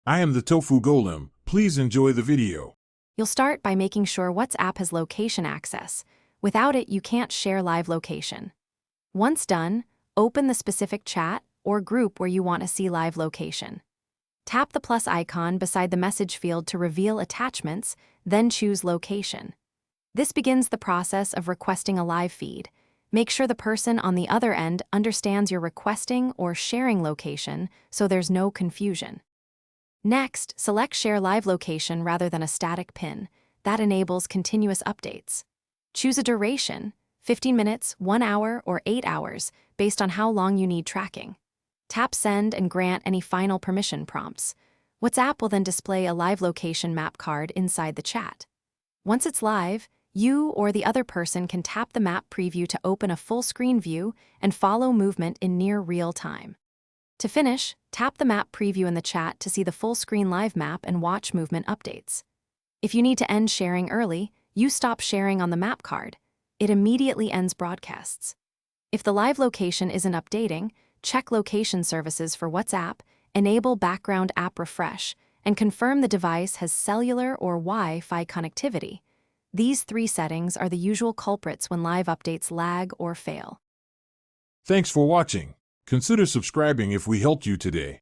I am the Tofu Golem. Please enjoy the video. You'll start by making sure WhatsApp has location access. Without it, you can't share live location. Once done, open the specific chat or group where you want to see live location. Tap the plus icon beside the message field to reveal attachments, then choose location. This begins the process of requesting a live feed. Make sure the person on the other end understands you're requesting or sharing location so there's no confusion. Next, select Share Live Location rather than a static pin. That enables continuous updates. Choose a duration, 15 minutes, 1 hour, or 8 hours, based on how long you need tracking. Tap Send and grant any final permission prompts. WhatsApp will then display a live location map card inside the chat. Once it's live, you or the other person can tap the map preview to open a full-screen view and follow movement in near real time. To finish, tap the map preview in the chat to see the full-screen live map and watch movement updates. If you need to end sharing early, you stop sharing on the map card. It immediately ends broadcasts. If the live location isn't updating, check location services for WhatsApp, enable background app refresh, and confirm the device has cellular or Wi-Fi connectivity. These 3 settings are the usual culprits when live updates lag or fail. Thanks for watching. Consider subscribing if we helped you today.